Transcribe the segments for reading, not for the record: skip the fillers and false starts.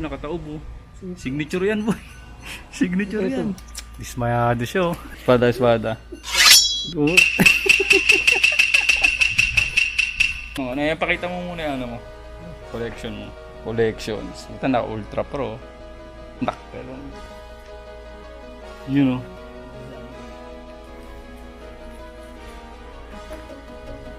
nakataob oh. Signature yan boy. Signature yan. Dismayado siya oh. Espada. Oh. Ano, pakita mo muna yung ano mo. Collection mo. Collections. Ito na Ultra Pro. Nak, pero you know.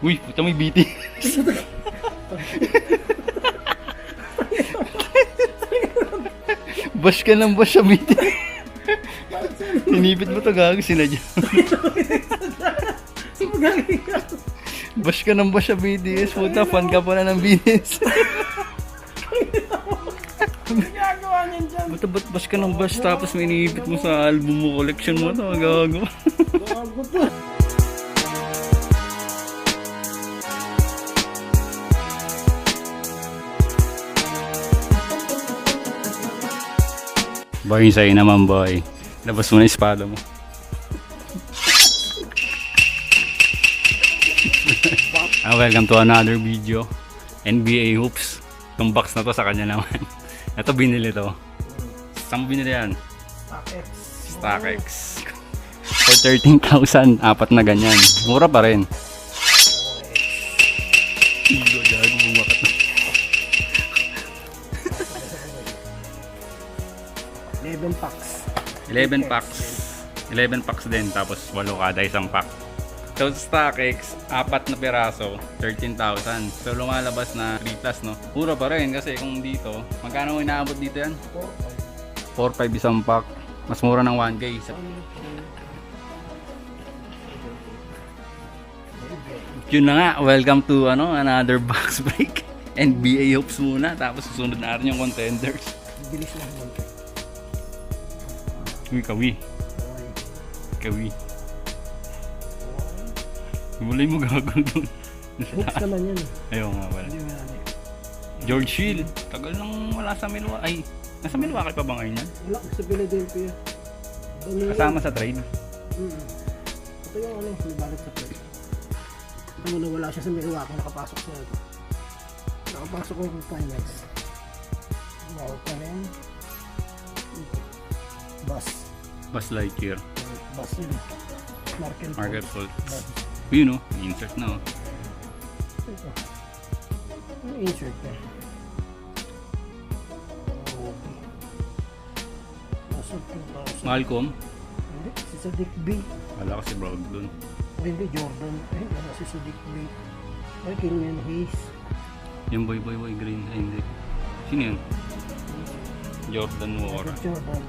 Uy, puta may BT. Bash ka ng bash sa BT. Hinipit mo to gago sinadya. Bash ka ng bash sa BTS. Puta, fan ka pa na ng BTS. Ginagawa niyan dyan. Ba't bash ka ng bash tapos may hinipit mo sa album mo, collection mo to, gago. Gago to. Boy, sa'yo naman boy. Labas mo na yung espada mo. Welcome to another video. NBA hoops. Itong box na to sa kanya naman. Ito binili to. Saan mo binili yan? StockX. For 13,000, apat na ganyan. Mura pa rin. Bumakat na. 11 packs. 11 packs. 11 packs din. Tapos 8 kada isang pack. So StockX, 4 na piraso, 13,000. So lumalabas na 3 plus no. Mura pa rin kasi kung dito, magkano inaabot dito yan? 4-5 isang pack. Mas mura ng 1K. Yun na nga, welcome to another box break. NBA hoops muna, tapos susunod na rin yung Contenders. Bilis lang naman. Uy, kawi. Mulay mo gago doon. Hoops naman yan. Ayaw nga wala. George Hill, tagal nang wala sa Milwaukee. Ay, nasa Milwaukee pa ba ngayon yan? Wala, sa Philadelphia. Kasama sa trade? Ito yung may balat sa trade. Ano na wala siya sa Milwaukee, nakapasok siya ito. Nakapasok ko yung finals. Wow pa rin. Bus Lightyear. Bus yun. Market Fultz. Yun o, insert na o. Ito. Ano insert na? Okay. Nasa 2,000. Malcolm? Hindi, si Sadiq B. Wala kasi Broad dun. Hindi, Jordan. Ay, wala si Sadiq B. Ay, Killian Hayes. Yung boy green. Ay, hindi. Sino yun? Jordan Wara. Jordan.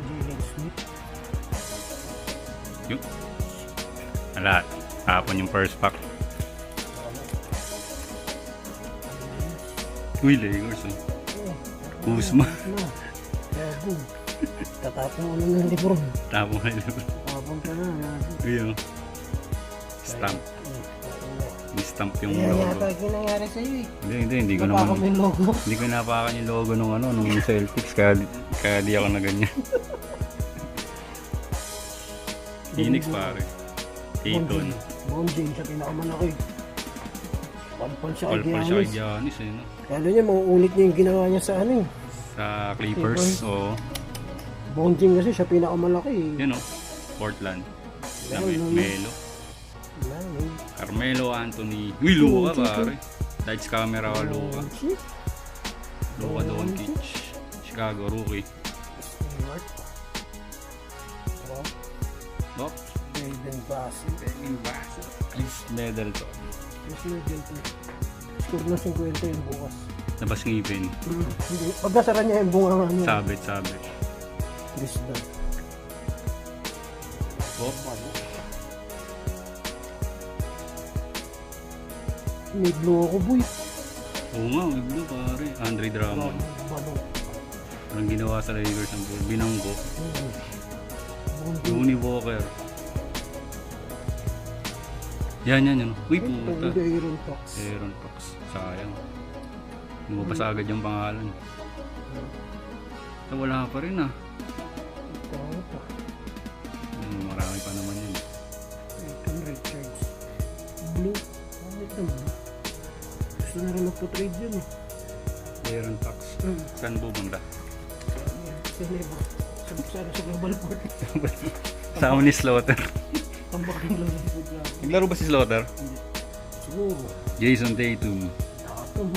Jalen Smith. Yun. Wala. Hapon yung first pack. Uy, Lakers oh. Kuzma. Gago. Tatapong ano na hindi bro. Tapong na Lebron. Tapong ka na. Uy oh. Stamp. Ni-stamp yung Kaya logo. yata ginangyari sa'yo eh. Hindi ko Napakan naman. mo yung logo. Hindi ko napakan yung logo nung Celtics kaya di ako na ganyan. Phoenix pare. Ayton. Bonding siya pinakamalaki. Palpal siya kay Palpal siya kay Giannis. Giannis eh no. Kala niya mauulit niya yung ginawa niya sa ano eh. Sa Clippers o Bonding kasi siya pinakamalaki eh. yun o. Portland. Pero Melo. Wala, eh. Carmelo Anthony. Uy, Luka pare. Lights camera o Luka. Luka Doncic. Chicago rookie. Stewart. Bok. Jaden Bassett. Chris Middleton. Chris Middleton. Score na 50 yung bukas. Nabas ngipin. Hindi. Pag nasara niya yung bunga nga niya. Sabit. Chris Dunn. Bok. May blue ako boy. Oo nga, may blue pare. Andre Drummond. Balo. Ang ginawa sa Lakers ng binanggo. Bonding. Looney Walker. Yan. Uy, puta. Aaron Fox. Aaron Fox. Sayang. Lumabas agad yung pangalan. So, wala pa rin ah. Ito. Marami pa naman yun. Aiton Richards. Blue. Ano ito? Gusto na rin magpo-trade yun eh. Aaron Fox. Saan pupunta? Sa Nebo. Sa Global Port. Sama ni Slaughter. Tambak yung Global Port lang. Naglaro ba si Slaughter? Siguro. Jason Tatum. Tatum.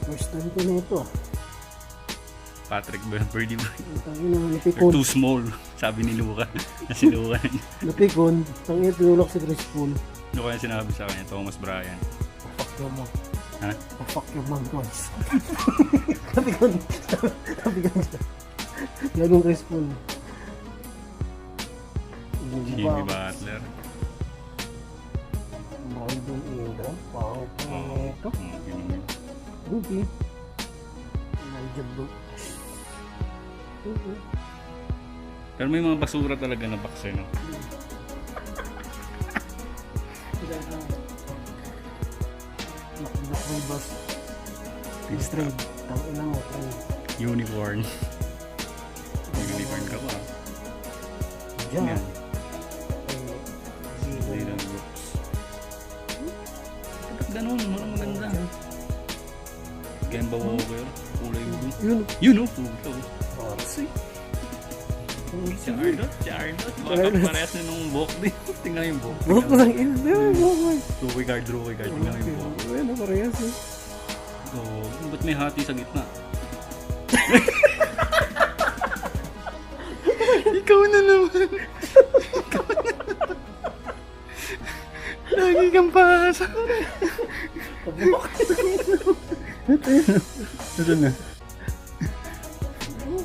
First time ko na ito. Patrick Birdie Boy. Tangina, You're napikon. too small. Sabi ni Luka. Si Luka. Napikon. Tangina, tinulak si Chris Paul. Ano kaya sinabi sa kanya? Thomas Bryan. Oh, fuck your mom. Ha? Oh, fuck your mom, boys. Napikon. Napikon siya. Ganun Chris Paul. Jimmy Butler. Brandon Ingram. Pangit na ito. Ruby. Elijah Brook. Pero may mga basura talaga na box eh, no? Nakabukong bus. Trade. Tangina mo, trade. Unicorn. Unicorn ka ba? Diyan. Yan. Dylan Brooks. Bakit ganun? Marang maganda. Kemba Walker. Kulay blue. Yun. Yun o. Puto. Fancy. Charlotte. Baka parehas na nung book din. Tingnan yung book. Buk ko lang ina. Rookie card. Tingnan yung book. Ano parehas eh. Oh, ba't may hati sa gitna? Ikaw na naman. Lagi kang pasa. Ito na.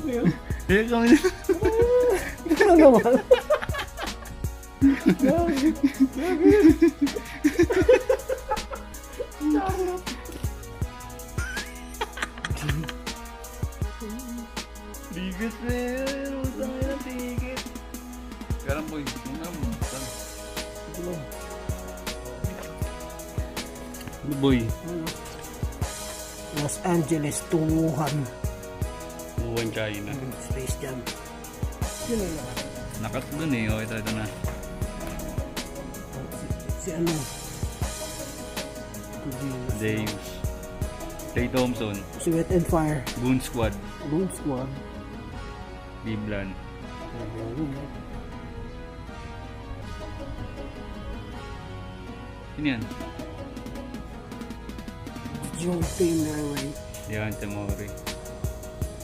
Okay. Ikaw na. Ito na naman. Gagi. Bigas na yan. Utang yan ang ticket. Karang boy. Ano boy? Los Angeles, Wuhan. Wuhan, China. Space Jam. Yun na lang. Nakat dun eh. Oh, ito na. Si ano? James. Clay Thompson. Si Wet and Fire. Goon Squad. Boom Squad. Cleveland. Sino yan? John Taylor. Deontay Murray.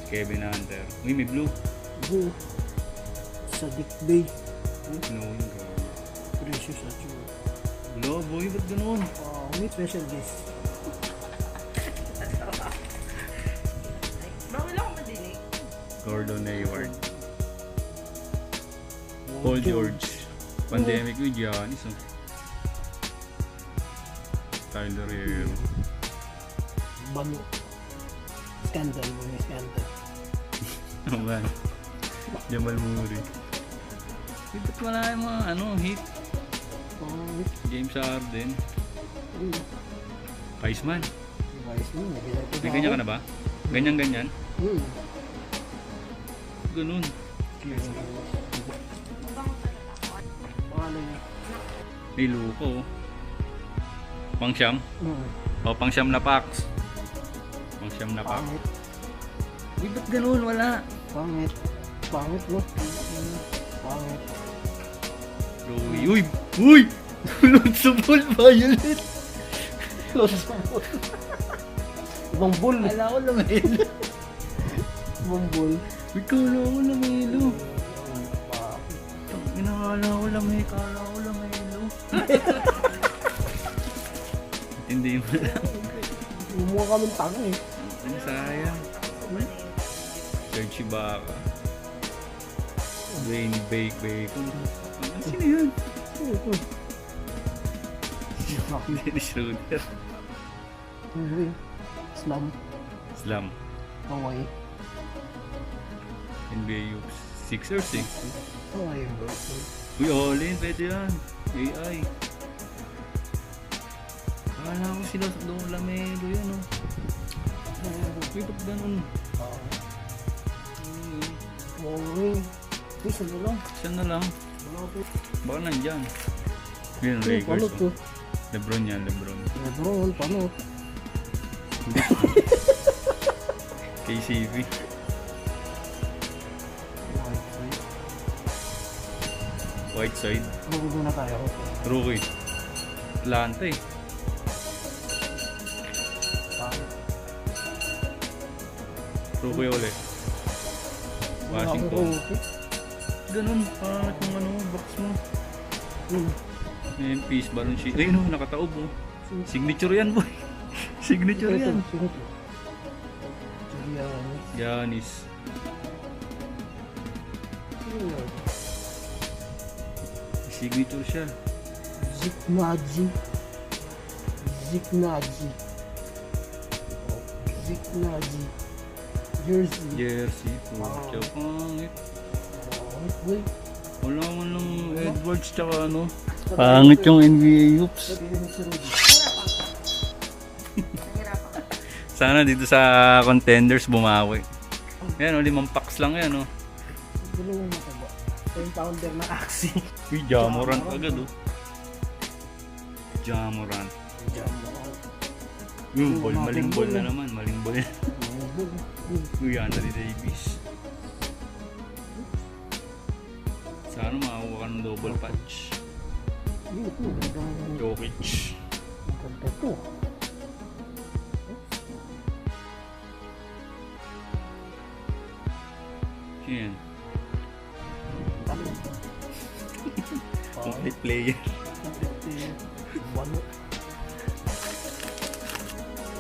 Kevin Hunter. Uy, may blue. Blue. Sadiq Bay. No, yun. Precious at you. Hello, boy. Ba't ganun? May special guest. Bawal ako madinig. Gordon Hayward. Paul George. Pandemic with Giannis. Oh. Tyler Hero. Bano. Scandal. Mga scandal. Oh man. Jamal Murray. Uy, ba't wala yung mga hit? James Harden. Iceman. May ganyan ka na ba? Ganyan. Ganun. May luko. Pangsyam? O, pangsyam na packs. Pangsyam na packs. Pangit. Uy, ba't ganun? Wala. Pangit. Pangit, no? Pangit. Uy! Uy! Lots of ball, Violet! Lost of ball. Ibang bull. Ala ko lamelo. Ibang bull. Uy, kala ko lamelo. Inakala ko lamelo. Hindi mo lang. Mumukha kaming tanga eh. Ang sayang. Serge Ibaka. Wayne Bacon. Sino yun? Ito. Dennis Schroeder. Slam. Hawaii. NBA Hoops. Sixers eh. Hawaii. Uy, all-in. Pwede yan. AI. Akala ko sila doon lamelo yan oh. Uy, ba't ganun? Okay. Isa na lang. Siya na lang. Wala ko. Baka nandyan. Yun, Lakers. Panot to. Lebron yan, Lebron. Lebron, panot. KCV. White side. Magugo na tayo. Rookie. Atlanta eh. Rookie ulit. Washington. Ganun. Pangit yung ano, box mo. Ayan, peace, balon sheet. Ayun o, nakataob o. Signature yan boy. Signature yan. Giannis. Signature siya. Ziknaji. Jersey. Pucha, pangit. Boy. Wala man lang Edwards tsaka ano. Pangit yung NBA hoops. Sana dito sa Contenders bumawi. Ayan o, 5 packs lang yan o. Gulo mo mataba. 10 pounder na Axie. Uy, Jamorant agad o. Jamorant. Yung ball, maling ball na naman. Maling ball yan. Uy, Anthony Davis. Sana makakuha ka ng double patch. Jokic. Ganda to. Yan. Complete player.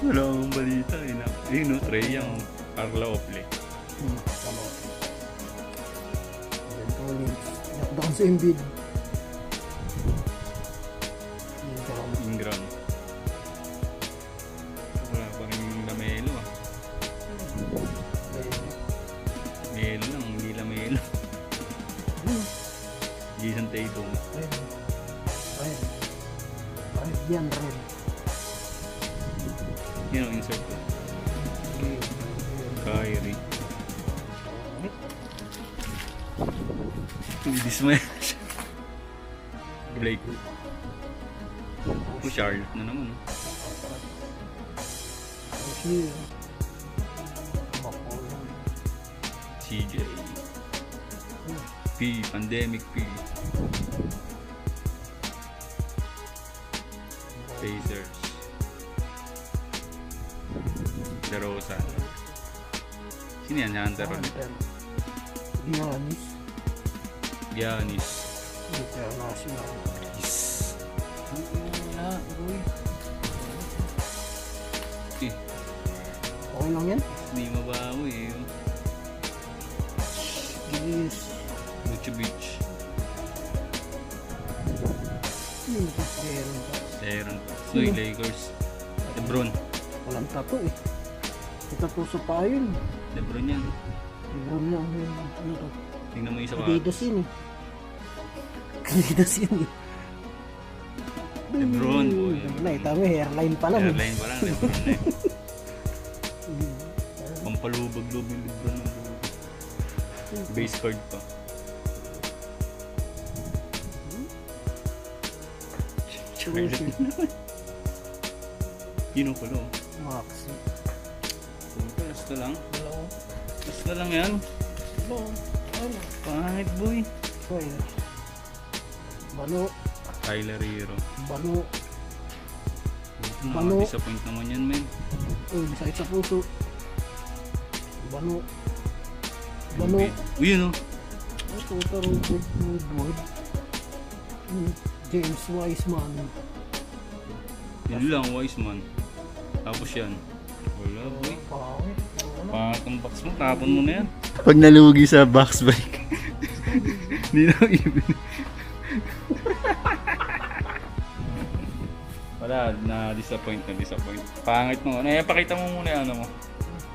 Wala akong balita. Ayun no, Trey Young. Carla Oakley. Doon sa Embiid. Ingram. Wala pa rin Lamelo ah. Melo lang, hindi Lamelo. Jason Tatum. Red yan, red. Yan ang insert ko. Kyrie. Hindi dismay. Blake. Charlotte na naman. CJ. P. Pandemic P. Pacers. DeRozan. Sino yan? Hunter ulit. Giannis. International. Yes. Wala, boy. Eh, Okay lang yan? hindi mabawi eh. Yes. Mucho Beach. Aaron. So, Lakers. LeBron. Walang tato eh. May tato sa payo. LeBron yan. LeBron lang. Ano to? Tingnan mo yung sapatos. Adidas yun eh. Adidas yun eh. LeBron, boy. Tama, hairline pa lang. Airline pa lang, LeBron na eh. Pampalubag-lubag yung LeBron ng base card pa. Charlotte naman. Yun ang pala. Maxi. Basta lang. Basta lang yan. Pangit boy. Bano. Tyler Hero. Bano. Nakaka-disappoint naman yan men. Sakit sa puso. Bano. Uy yun o. Total Woodward. James Wiseman. Yun lang, Wiseman. Tapos yan. Wala boy. Pangit ang box mo, tapon mo na yan. Pag nalugi sa box break. Hindi na even. Wala, na-disappoint. Pangit mo. Pakita mo muna yung ano mo.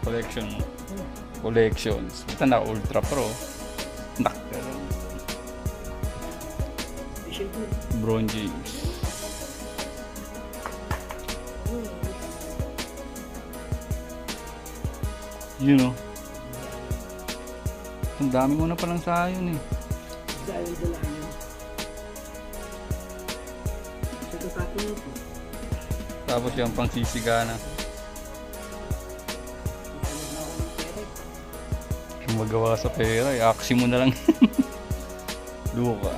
Collection mo. Collections. Ito na Ultra Pro. Bron James. You know. Ang dami mo na palang sayon eh. Dahil dala yun. Ito sa akin ito. Tapos yung pang sisigana. Kung magawa sa pera, i-aksi mo na lang. Luka.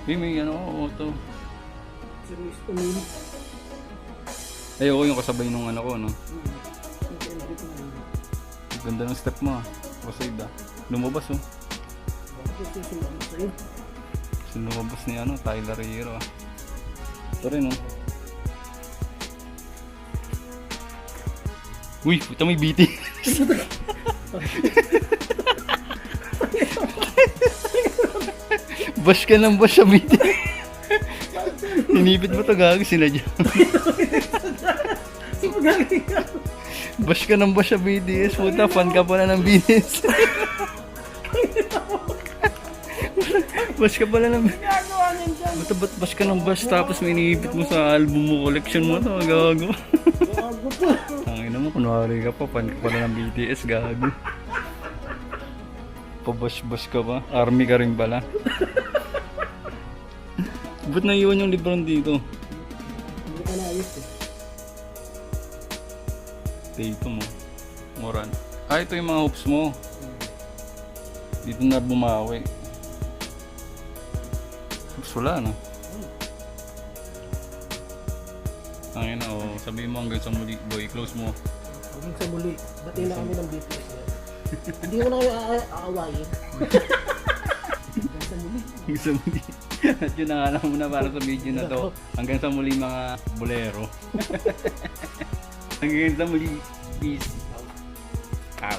May ano, auto. Series Umil. Ay, oo, yung kasabay nung ano ko, no? Ganda ng step mo, ah. Proceed, ah. Lumabas, oh. Lumabas ni ano, Tyler Hero, ah. Ito rin, oh. Uy, puta, may BT. Bash ka ng bash sa BT. Hinipit mo to, gago, sinadya. Bash ka ng bash sa BTS, puta, fan ka pala ng BTS. Bash ka pala ng... Puta, ba't bash ka ng bash tapos may inipit mo sa album mo, collection mo to, gago. Tangina mo, kunwari ka pa, fan ka pala ng BTS, gago. Pabash-bash ka pa, army ka rin pala. Ba't naiwan yung Lebron dito? Hindi ka naayos eh. Dito mo. Moran. Ah, ito yung mga hoops mo. Dito na bumawi. Hoops wala, no? Angin na, oh. Sabihin mo hanggang sa muli. Boy, close mo. Hanggang sa muli. Bati na kami ng BTS yan. Hindi ko na kayo aawayin. Hanggang sa muli. Hanggang sa muli. At yun na nga lang muna para sa video na to. Hanggang sa muli mga bolero. Hanggang sa muli. Peace out.